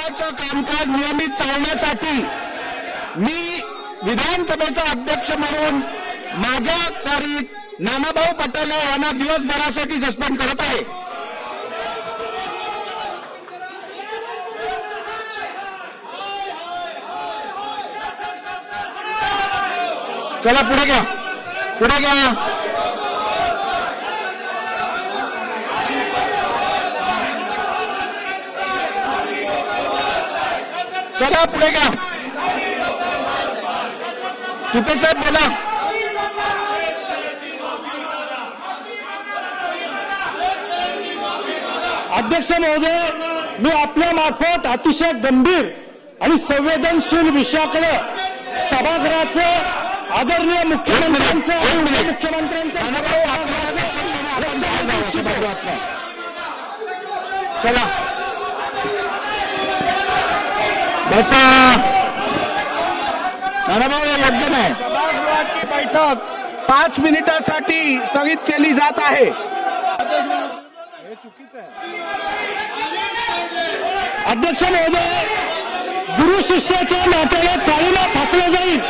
सभागृहाचं कामकाज नियमित चालण्यासाठी मी विधानसभेचा अध्यक्ष म्हणून माझ्या त्वरित नानाभाऊ पटोले यांना दिवसभरासाठी सस्पेंड करत आहे। चला पुढे घ्या, पुढे घ्या। चला पुढे घ्या। तुपे साहेब बोला। अध्यक्ष महोदय, मी आपल्या मार्फत अतिशय गंभीर आणि संवेदनशील विषयाकडे सभागृहाचं आदरणीय मुख्यमंत्र्यांचं चला बसा। नानाभाऊ योग्य नाही। सभागृहाची बैठक 5 मिनिटांसाठी स्थगित केली जात आहे। हे चुकीचं आहे। अध्यक्ष महोदय, गुरु शिष्याच्या नात्याला काळीला फासलं जाईल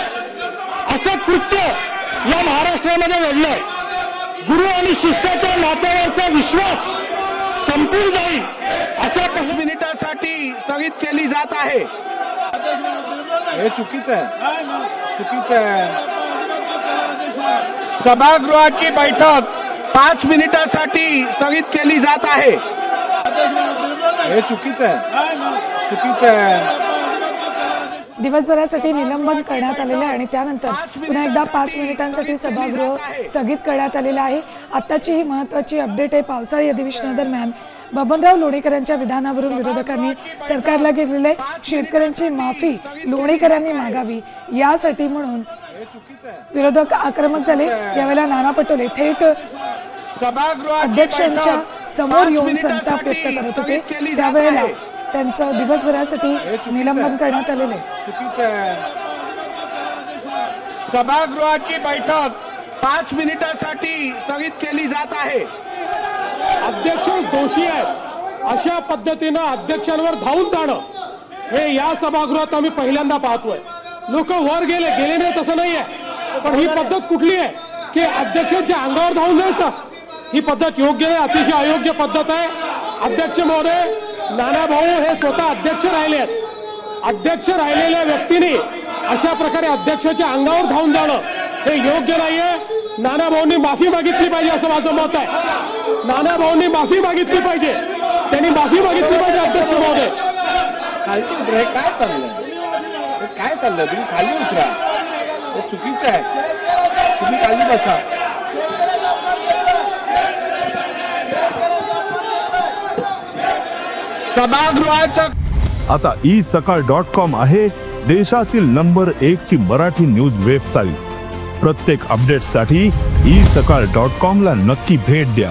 असं कृत्य या महाराष्ट्रामध्ये घडलंय। गुरु आणि शिष्याच्या नात्यावरचा विश्वास संपून जाईल अशा 5 मिनिटांसाठी स्थगित केली जात आहे। हे चुकीचं आहे, चुकीचं आहे। सभागृहाची बैठक 5 मिनिटांसाठी स्थगित केली जात आहे। हे चुकीचं आहे, चुकीचं आहे। दिवसभरासाठी निलंबन करण्यात आलेले आणि त्यानंतर पुन्हा एकदा 5 मिनिटांसाठी सभागृह स्थगित करण्यात आलेलं आहे। आत्ताची ही महत्त्वाची अपडेट आहे। पावसाळी अधिवेशनादरम्यान बबनराव लोणीकरांच्या विधानावरून विरोधकांनी सरकारला घेतलेले शेतकऱ्यांची माफी लोणीकरांनी मागावी यासाठी म्हणून विरोधक आक्रमक झाले। यावेळेला नाना पटोले थेट अध्यक्षांच्या समोर येऊन संताप व्यक्त करत होते। त्यावेळेला त्यांचं दिवसभरासाठी निलंबन करण्यात आलेले। सभागृहाची बैठक 5 मिनिटांसाठी स्थगित केली जात आहे। अध्यक्षच दोषी आहेत अशा पद्धतीनं अध्यक्षांवर धावून जाणं हे या सभागृहात आम्ही पहिल्यांदा पाहतोय। लोक वर गेले नाही तसं नाहीये, पण ही पद्धत कुठली आहे की अध्यक्षांच्या अंगावर धावून जायचं? ही पद्धत योग्य नाही, अतिशय अयोग्य पद्धत आहे। अध्यक्ष महोदय, नानाभाऊ हे स्वतः अध्यक्ष राहिले आहेत। अध्यक्ष राहिलेल्या व्यक्तीने अशा प्रकारे अध्यक्षाच्या अंगावर धावून जाणं हे योग्य नाहीये। नानाभाऊंनी माफी मागितली पाहिजे असं माझं मत आहे। नानाभाऊंनी माफी मागितली पाहिजे, त्यांनी माफी मागितली पाहिजे। अध्यक्ष महोदय, खाली उतरा। काय चाललंय, काय चाललंय? तुम्ही खाली उतरा, हे चुकीचं आहे। तुम्ही खाली बसा। सभागृहाचं आता isakal.com आहे देशातील नंबर 1 ची मराठी न्यूज वेबसाईट। प्रत्येक अपडेटसाठी isakal.com ला नक्की भेट द्या।